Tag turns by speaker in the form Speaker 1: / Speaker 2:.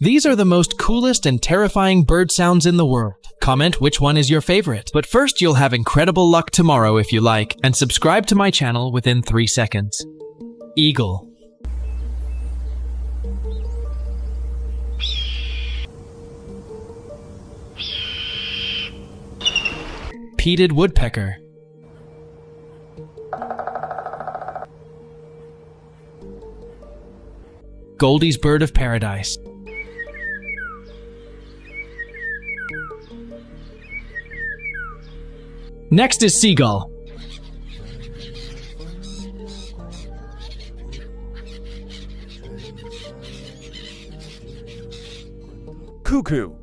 Speaker 1: These are the most coolest and terrifying bird sounds in the world. Comment which one is your favorite. But first, you'll have incredible luck tomorrow if you like, and subscribe to my channel within 3 seconds. Eagle. Peated woodpecker. Goldie's bird of paradise. Next is seagull.
Speaker 2: Cuckoo.